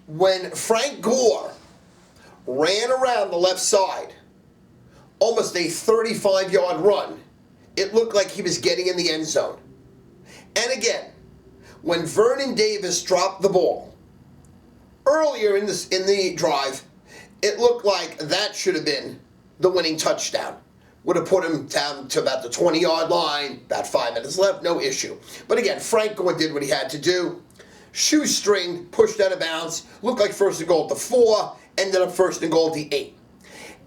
when Frank Gore ran around the left side, almost a 35-yard run, it looked like he was getting in the end zone. And again, when Vernon Davis dropped the ball earlier in the drive, it looked like that should have been the winning touchdown. Would have put him down to about the 20-yard line, about 5 minutes left, no issue. But again, Frank Gore did what he had to do. Shoestring, pushed out of bounds, looked like first and goal at the 4, ended up first and goal at the 8.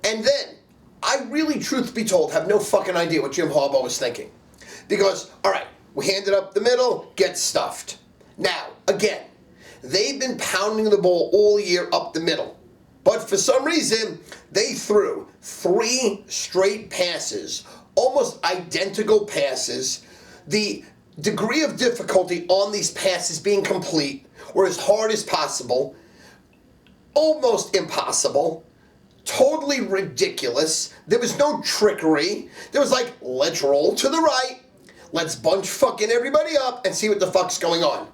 And then, I really, truth be told, have no fucking idea what Jim Harbaugh was thinking. Because, all right, we handed up the middle, get stuffed. Now, again, they've been pounding the ball all year up the middle. But for some reason, they threw 3 straight passes, almost identical passes. The degree of difficulty on these passes being complete were as hard as possible, almost impossible, totally ridiculous. There was no trickery. There was like, let's roll to the right, let's bunch fucking everybody up and see what the fuck's going on.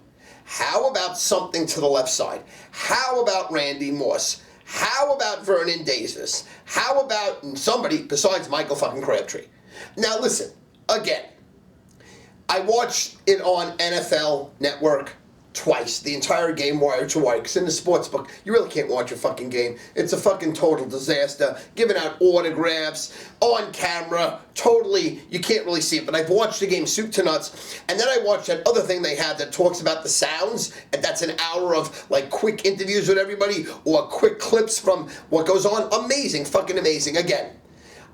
How about something to the left side? How about Randy Moss? How about Vernon Davis? How about somebody besides Michael fucking Crabtree? Now listen, again, I watched it on NFL Network twice, the entire game wire to wire, because in the sports book, you really can't watch a fucking game. It's a fucking total disaster. Giving out autographs, on camera, totally, you can't really see it. But I've watched the game soup to nuts, and then I watched that other thing they had that talks about the sounds, and that's an hour of, like, quick interviews with everybody, or quick clips from what goes on. Amazing, fucking amazing. Again,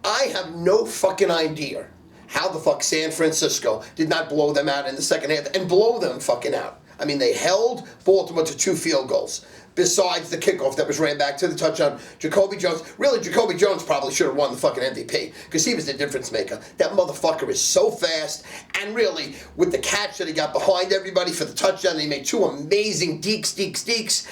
I have no fucking idea how the fuck San Francisco did not blow them out in the second half, and blow them fucking out. I mean, they held Baltimore to 2 field goals, besides the kickoff that was ran back to the touchdown. Jacoby Jones, really, Jacoby Jones probably should have won the fucking MVP, because he was the difference maker. That motherfucker is so fast, and really, with the catch that he got behind everybody for the touchdown, he made 2 amazing deeks,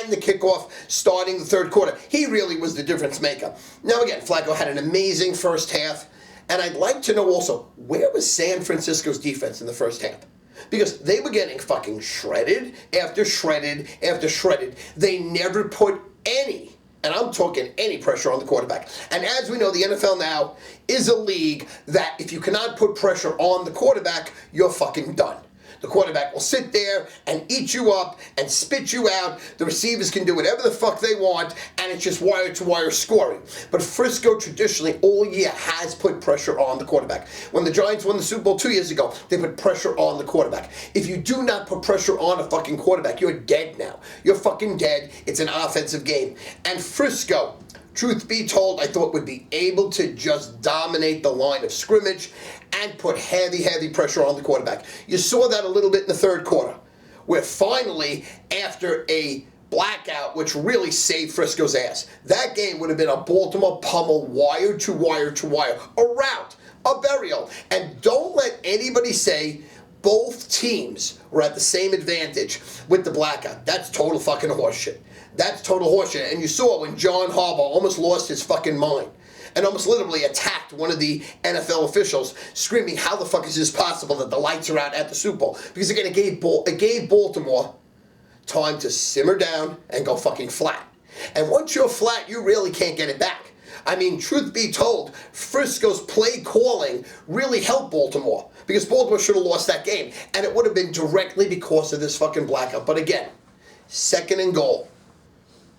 and the kickoff starting the third quarter. He really was the difference maker. Now again, Flacco had an amazing first half, and I'd like to know also, where was San Francisco's defense in the first half? Because they were getting fucking shredded after shredded after shredded. They never put any, and I'm talking any, pressure on the quarterback. And as we know, the NFL now is a league that if you cannot put pressure on the quarterback, you're fucking done. The quarterback will sit there and eat you up and spit you out. The receivers can do whatever the fuck they want, and it's just wire-to-wire scoring. But Frisco traditionally all year has put pressure on the quarterback. When the Giants won the Super Bowl 2 years ago, they put pressure on the quarterback. If you do not put pressure on a fucking quarterback, you're dead now. You're fucking dead. It's an offensive game. And Frisco, truth be told, I thought would be able to just dominate the line of scrimmage and put heavy pressure on the quarterback. You saw that a little bit in the third quarter, where finally, after a blackout, which really saved Frisco's ass, that game would have been a Baltimore pummel, wire to wire to wire, a rout, a burial. And don't let anybody say both teams were at the same advantage with the blackout. That's total fucking horseshit. That's total horseshit. And you saw when John Harbaugh almost lost his fucking mind and almost literally attacked one of the NFL officials, screaming, how the fuck is this possible that the lights are out at the Super Bowl? Because again, it gave Baltimore time to simmer down and go fucking flat. And once you're flat, you really can't get it back. I mean, truth be told, Frisco's play calling really helped Baltimore, because Baltimore should have lost that game, and it would have been directly because of this fucking blackout. But again, 2nd and goal.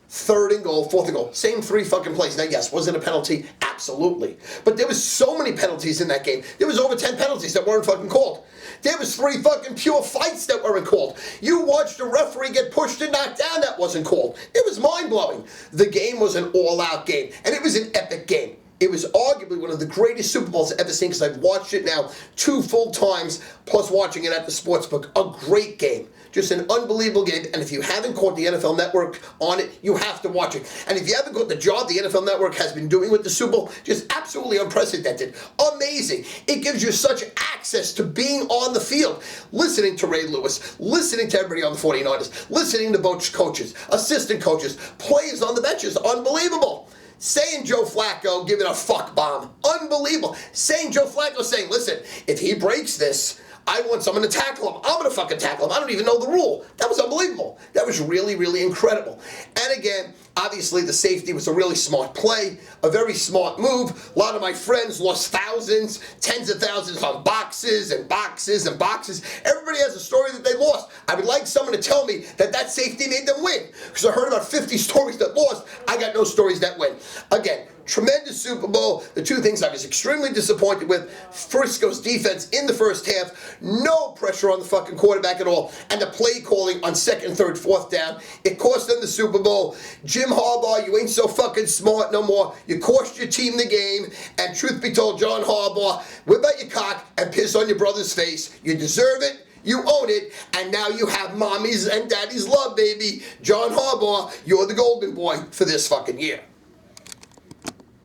3rd and goal, 4th and goal. Same 3 fucking plays. Now, yes, was it a penalty? Absolutely. But there was so many penalties in that game. There was over 10 penalties that weren't fucking called. There was 3 fucking pure fights that weren't called. You watched a referee get pushed and knocked down that wasn't called. It was mind-blowing. The game was an all-out game, and it was an epic game. It was arguably one of the greatest Super Bowls I've ever seen, because I've watched it now 2 full times, plus watching it at the sportsbook. A great game. Just an unbelievable game. And if you haven't caught the NFL Network on it, you have to watch it. And if you haven't got the job the NFL Network has been doing with the Super Bowl, just absolutely unprecedented. Amazing. It gives you such access to being on the field, listening to Ray Lewis, listening to everybody on the 49ers, listening to both coaches, assistant coaches, players on the benches. Unbelievable. Saying Joe Flacco giving a fuck bomb. Unbelievable. Saying Joe Flacco saying, listen, if he breaks this, I want someone to tackle him. I'm going to fucking tackle him. I don't even know the rule. That was unbelievable. That was really, really incredible. And again, obviously the safety was a really smart play, a very smart move. A lot of my friends lost thousands, tens of thousands on boxes and boxes and boxes. Everybody has a story that they lost. I would like someone to tell me that that safety made them win, because I heard about 50 stories that lost. I got no stories that win. Again, tremendous Super Bowl. The two things I was extremely disappointed with: Frisco's defense in the first half, no pressure on the fucking quarterback at all, and the play calling on second, third, fourth down. It cost them the Super Bowl. Jim Harbaugh, you ain't so fucking smart no more. You cost your team the game, and truth be told, John Harbaugh, whip out your cock and piss on your brother's face. You deserve it. You own it, and now you have mommy's and daddy's love, baby. John Harbaugh, you're the golden boy for this fucking year.